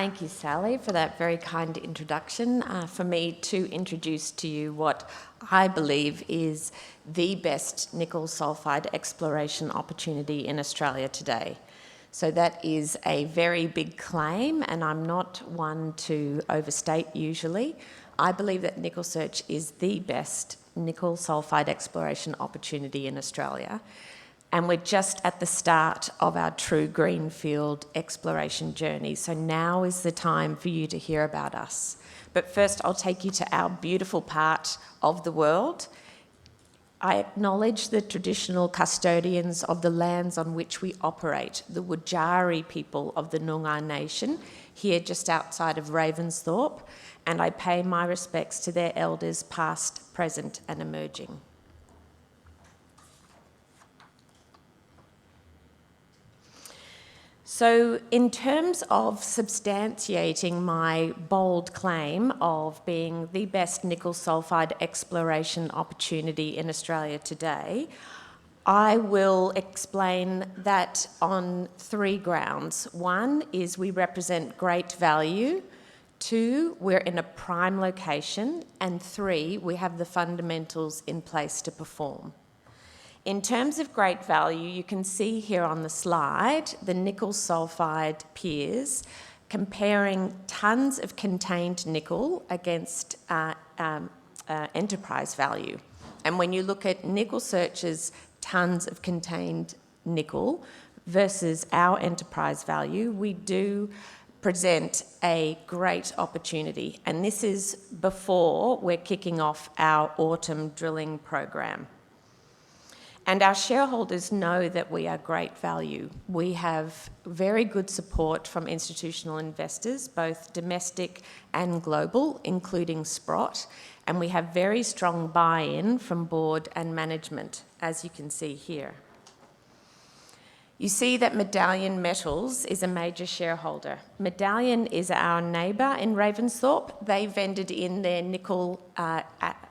Thank you, Sally, for that very kind introduction. For me to introduce to you what I believe is the best nickel sulfide exploration opportunity in Australia today. So that is a very big claim, and I'm not one to overstate usually. I believe that NickelSearch is the best nickel sulfide exploration opportunity in Australia. And we're just at the start of our true Greenfield exploration journey. So now is the time for you to hear about us. But first, I'll take you to our beautiful part of the world. I acknowledge the traditional custodians of the lands on which we operate, the Wurundjeri people of the Noongar Nation, here just outside of Ravensthorpe, and I pay my respects to their elders past, present and emerging. So in terms of substantiating my bold claim of being the best nickel sulfide exploration opportunity in Australia today, I will explain that on 3 grounds. 1 is we represent great value. 2, we're in a prime location. And 3, we have the fundamentals in place to perform. In terms of great value, you can see here on the slide the nickel sulfide peers comparing tonnes of contained nickel against enterprise value. And when you look at NickelSearch's tonnes of contained nickel versus our enterprise value, we do present a great opportunity. And this is before we're kicking off our autumn drilling program. And our shareholders know that we are great value. We have very good support from institutional investors, both domestic and global, including Sprott, and we have very strong buy-in from board and management, as you can see here. You see that Medallion Metals is a major shareholder. Medallion is our neighbour in Ravensthorpe. They vended in their nickel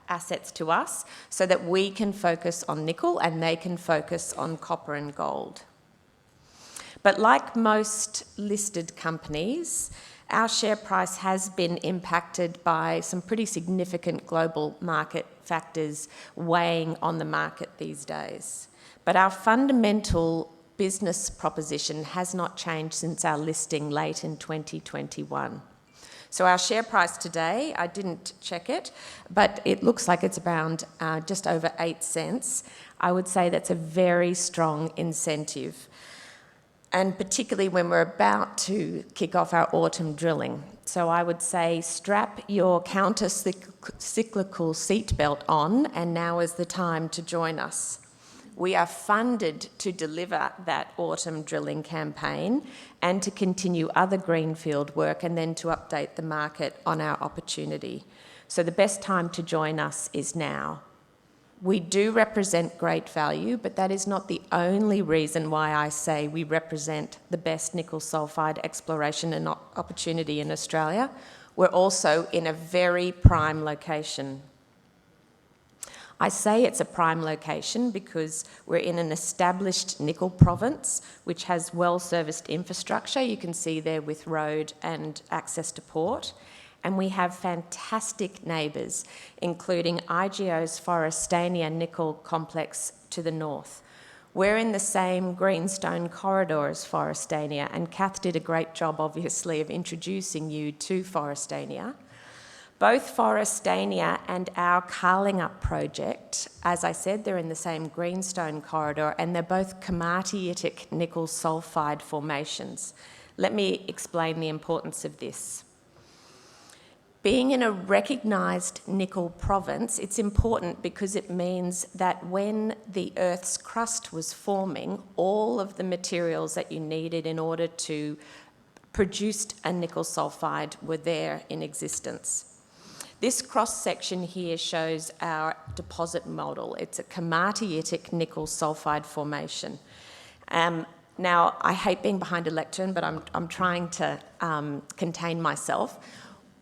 assets to us so that we can focus on nickel and they can focus on copper and gold. But like most listed companies, our share price has been impacted by some pretty significant global market factors weighing on the market these days. But our fundamental business proposition has not changed since our listing late in 2021. So our share price today, I didn't check it, but it looks like it's around just over 8 cents. I would say that's a very strong incentive, and particularly when we're about to kick off our autumn drilling. So I would say strap your counter-cyclical seatbelt on, and now is the time to join us. We are funded to deliver that autumn drilling campaign and to continue other Greenfield work and then to update the market on our opportunity. So the best time to join us is now. We do represent great value, but that is not the only reason why I say we represent the best nickel sulfide exploration and opportunity in Australia. We're also in a very prime location. I say it's a prime location because we're in an established nickel province which has well-serviced infrastructure. You can see there with road and access to port. And we have fantastic neighbours, including IGO's Forrestania nickel complex to the north. We're in the same greenstone corridor as Forrestania, and Kath did a great job, obviously, of introducing you to Forrestania. Both Forrestania and our Carlingup project, as I said, they're in the same greenstone corridor and they're both komatiitic nickel sulfide formations. Let me explain the importance of this. Being in a recognised nickel province, it's important because it means that when the Earth's crust was forming, all of the materials that you needed in order to produce a nickel sulfide were there in existence. This cross-section here shows our deposit model. It's a komatiitic nickel sulfide formation. Now, I hate being behind a lectern, but I'm trying to contain myself.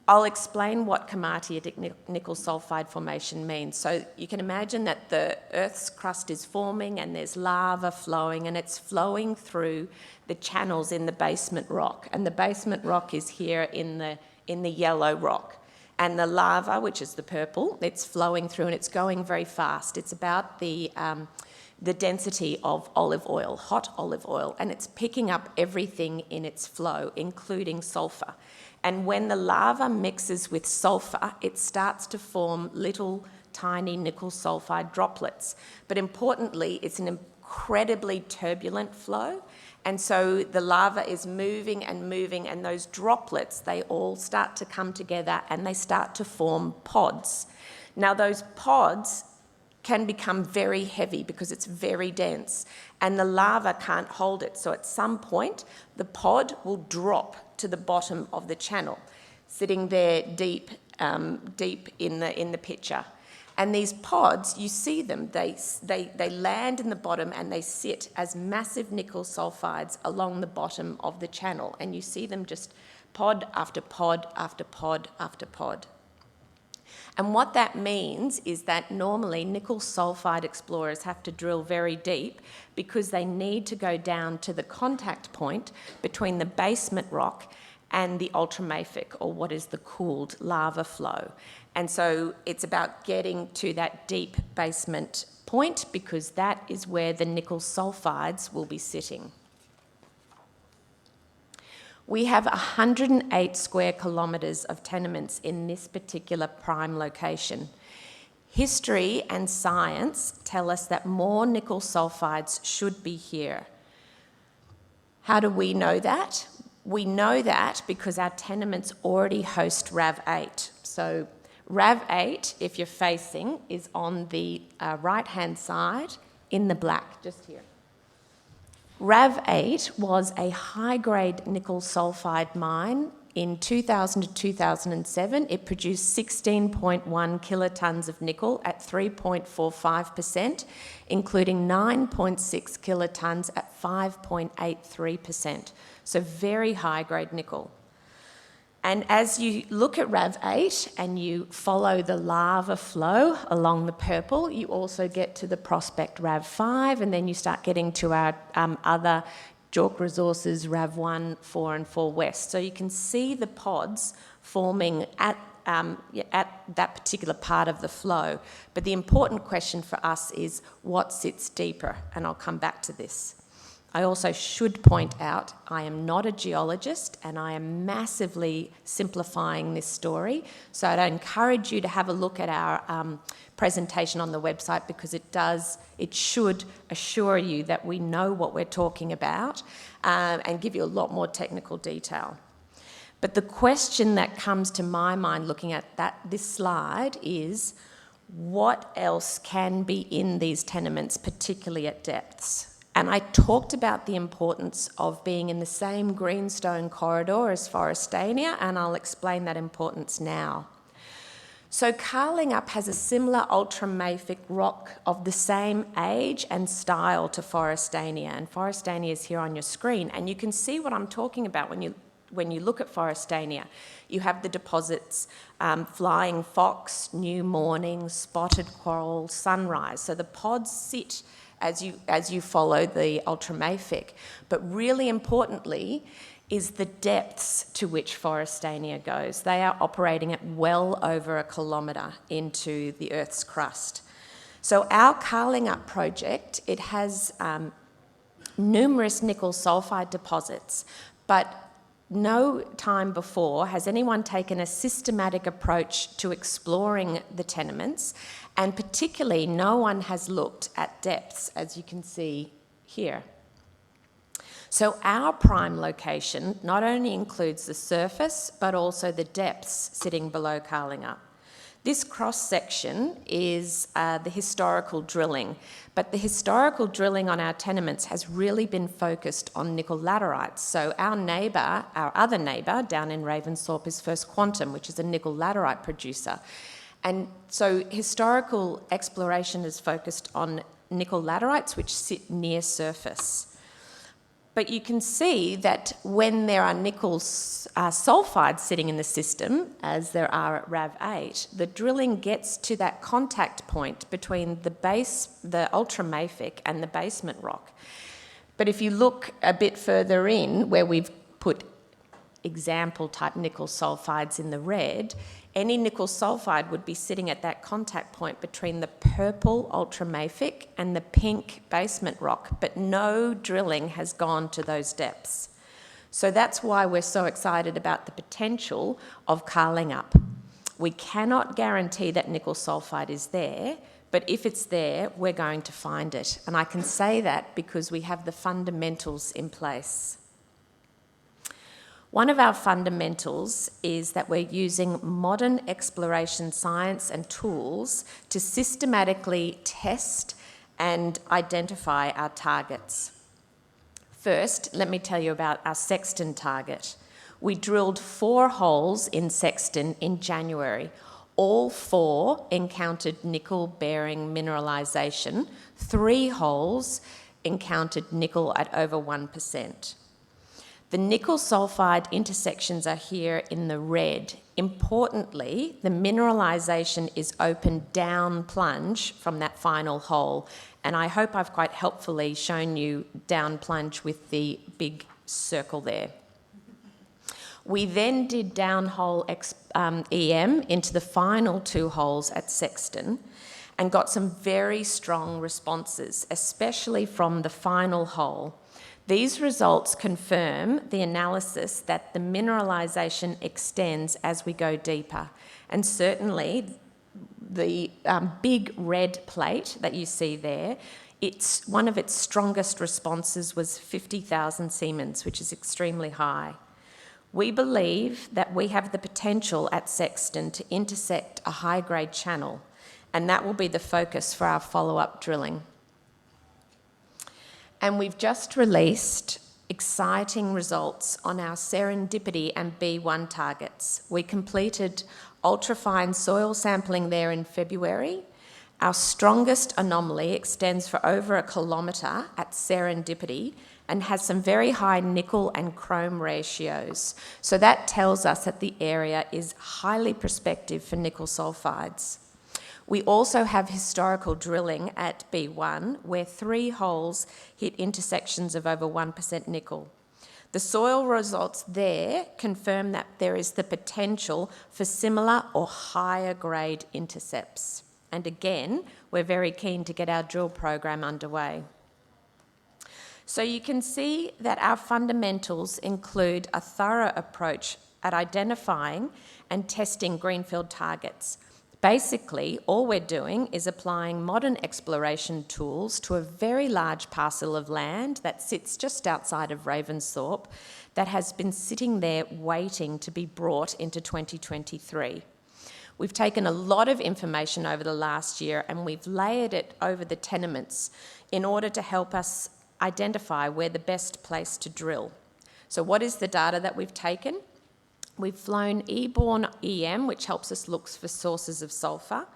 I'll explain what komatiitic nickel sulfide formation means. So you can imagine that the Earth's crust is forming and there's lava flowing, and it's flowing through the channels in the basement rock. And the basement rock is here in the yellow rock. And the lava, which is the purple, it's flowing through and it's going very fast. It's about the density of olive oil, hot olive oil, and it's picking up everything in its flow, including sulfur. And when the lava mixes with sulfur, it starts to form little tiny nickel sulfide droplets. But importantly, it's an incredibly turbulent flow. And so the lava is moving, and those droplets, they all start to come together and they start to form pods. Now, those pods can become very heavy because it's very dense, and the lava can't hold it. So at some point, the pod will drop to the bottom of the channel, sitting there deep in the picture. And these pods, you see them, they land in the bottom and they sit as massive nickel sulfides along the bottom of the channel. And you see them just pod after pod after pod after pod. And what that means is that normally nickel sulfide explorers have to drill very deep because they need to go down to the contact point between the basement rock and the ultramafic, or what is the cooled lava flow. And so it's about getting to that deep basement point because that is where the nickel sulfides will be sitting. We have 108 square kilometres of tenements in this particular prime location. History and science tell us that more nickel sulfides should be here. How do we know that? We know that because our tenements already host RAV8. So RAV8, if you're facing, is on the right-hand side in the black, just here. RAV8 was a high-grade nickel sulfide mine. In 2000 to 2007, it produced 16.1 kilotons of nickel at 3.45%, including 9.6 kilotons at 5.83%. So very high-grade nickel. And as you look at RAV8 and you follow the lava flow along the purple, you also get to the prospect RAV5, and then you start getting to our other JORC resources, RAV1, 4 and 4 West. So you can see the pods forming at that particular part of the flow. But the important question for us is what sits deeper, and I'll come back to this. I also should point out I am not a geologist and I am massively simplifying this story. So I'd encourage you to have a look at our presentation on the website because it should assure you that we know what we're talking about and give you a lot more technical detail. But the question that comes to my mind looking at this slide is what else can be in these tenements, particularly at depths? And I talked about the importance of being in the same greenstone corridor as Forrestania, and I'll explain that importance now. So Carlingup has a similar ultramafic rock of the same age and style to Forrestania, and Forrestania is here on your screen, and you can see what I'm talking about when you look at Forrestania. You have the deposits Flying Fox, New Morning, Spotted Coral, Sunrise. So the pods sit as you follow the ultramafic. But really importantly is the depths to which Forrestania goes. They are operating at well over 1 kilometre into the Earth's crust. So our Carlingup project, it has numerous nickel sulfide deposits, but no time before has anyone taken a systematic approach to exploring the tenements, and particularly no one has looked at depths, as you can see here. So our prime location not only includes the surface, but also the depths sitting below Carlingup. This cross-section is the historical drilling, but the historical drilling on our tenements has really been focused on nickel laterites. So our other neighbour down in Ravensthorpe is First Quantum, which is a nickel laterite producer. And so historical exploration is focused on nickel laterites, which sit near surface. But you can see that when there are nickel sulfides sitting in the system, as there are at RAV8, the drilling gets to that contact point between the ultramafic and the basement rock. But if you look a bit further in, where we've put example type nickel sulfides in the red, any nickel sulfide would be sitting at that contact point between the purple ultramafic and the pink basement rock, but no drilling has gone to those depths. So that's why we're so excited about the potential of Carling Up. We cannot guarantee that nickel sulfide is there, but if it's there, we're going to find it. And I can say that because we have the fundamentals in place. One of our fundamentals is that we're using modern exploration science and tools to systematically test and identify our targets. First, let me tell you about our Sexton target. We drilled 4 holes in Sexton in January. All 4 encountered nickel-bearing mineralisation. 3 holes encountered nickel at over 1%. The nickel sulfide intersections are here in the red. Importantly, the mineralisation is open down plunge from that final hole, and I hope I've quite helpfully shown you down plunge with the big circle there. We then did downhole EM into the final 2 holes at Sexton and got some very strong responses, especially from the final hole. These results confirm the analysis that the mineralisation extends as we go deeper. And certainly the big red plate that you see there, one of its strongest responses was 50,000 Siemens, which is extremely high. We believe that we have the potential at Sexton to intersect a high-grade channel, and that will be the focus for our follow-up drilling. And we've just released exciting results on our Serendipity and B1 targets. We completed ultrafine soil sampling there in February. Our strongest anomaly extends for over 1 kilometre at Serendipity and has some very high nickel and chrome ratios. So that tells us that the area is highly prospective for nickel sulfides. We also have historical drilling at B1, where 3 holes hit intersections of over 1% nickel. The soil results there confirm that there is the potential for similar or higher grade intercepts. And again, we're very keen to get our drill program underway. So you can see that our fundamentals include a thorough approach at identifying and testing greenfield targets. Basically, all we're doing is applying modern exploration tools to a very large parcel of land that sits just outside of Ravensthorpe that has been sitting there waiting to be brought into 2023. We've taken a lot of information over the last year and we've layered it over the tenements in order to help us identify where the best place to drill. So what is the data that we've taken? We've flown airborne EM, which helps us look for sources of sulfur.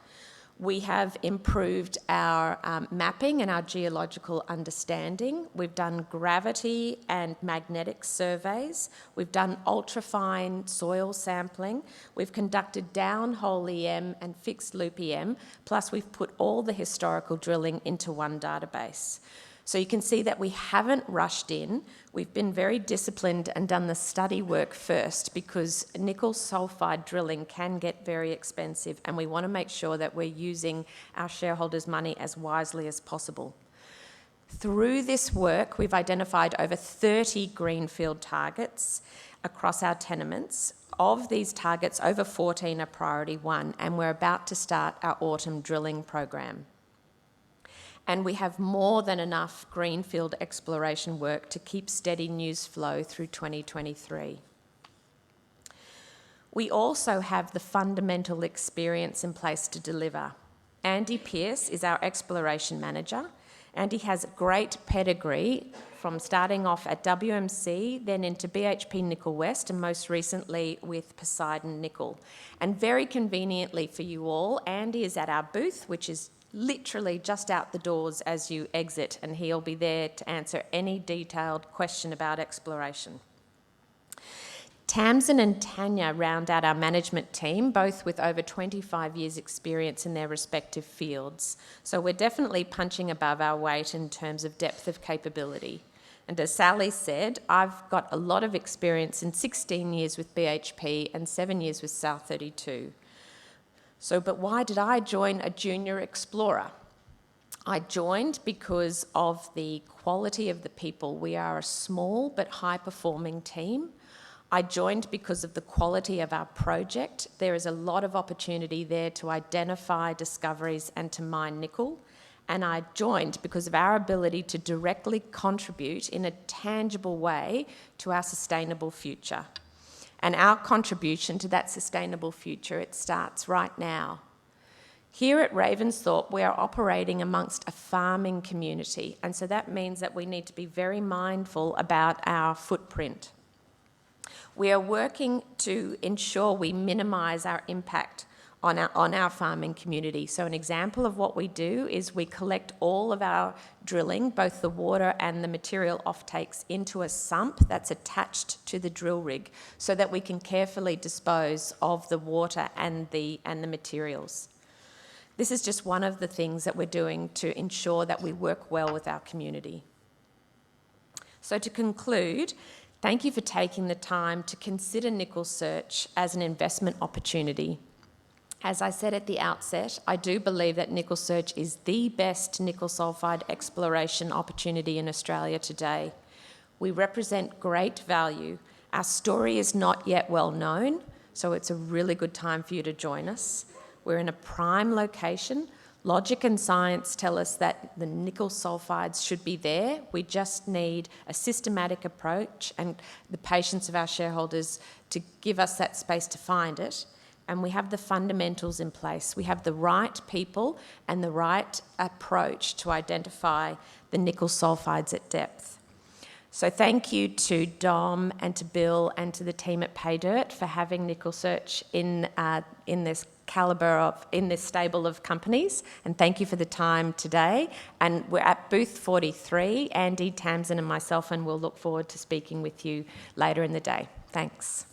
We have improved our mapping and our geological understanding. We've done gravity and magnetic surveys. We've done ultrafine soil sampling. We've conducted downhole EM and fixed loop EM, plus we've put all the historical drilling into one database. So you can see that we haven't rushed in. We've been very disciplined and done the study work first because nickel sulfide drilling can get very expensive and we want to make sure that we're using our shareholders' money as wisely as possible. Through this work, we've identified over 30 greenfield targets across our tenements. Of these targets, over 14 are priority 1 and we're about to start our autumn drilling program. And we have more than enough greenfield exploration work to keep steady news flow through 2023. We also have the fundamental experience in place to deliver. Andy Pearce is our exploration manager. Andy has great pedigree from starting off at WMC, then into BHP Nickel West, and most recently with Poseidon Nickel. And very conveniently for you all, Andy is at our booth, which is literally just out the doors as you exit, and he'll be there to answer any detailed question about exploration. Tamsin and Tanya round out our management team, both with over 25 years' experience in their respective fields. So we're definitely punching above our weight in terms of depth of capability. And as Sally said, I've got a lot of experience in 16 years with BHP and 7 years with South32. But why did I join a junior explorer? I joined because of the quality of the people. We are a small but high-performing team. I joined because of the quality of our project. There is a lot of opportunity there to identify discoveries and to mine nickel. And I joined because of our ability to directly contribute in a tangible way to our sustainable future. And our contribution to that sustainable future, it starts right now. Here at Ravensthorpe, we are operating amongst a farming community, and so that means that we need to be very mindful about our footprint. We are working to ensure we minimise our impact on our farming community. So an example of what we do is we collect all of our drilling, both the water and the material offtakes, into a sump that's attached to the drill rig so that we can carefully dispose of the water and the materials. This is just one of the things that we're doing to ensure that we work well with our community. So to conclude, thank you for taking the time to consider NickelSearch as an investment opportunity. As I said at the outset, I do believe that NickelSearch is the best nickel sulfide exploration opportunity in Australia today. We represent great value. Our story is not yet well known, so it's a really good time for you to join us. We're in a prime location. Logic and science tell us that the nickel sulfides should be there. We just need a systematic approach and the patience of our shareholders to give us that space to find it. And we have the fundamentals in place. We have the right people and the right approach to identify the nickel sulfides at depth. So thank you to Dom and to Bill and to the team at PayDirt for having NickelSearch in this in this stable of companies, and thank you for the time today. And we're at booth 43, Andy, Tamsin and myself, and we'll look forward to speaking with you later in the day. Thanks.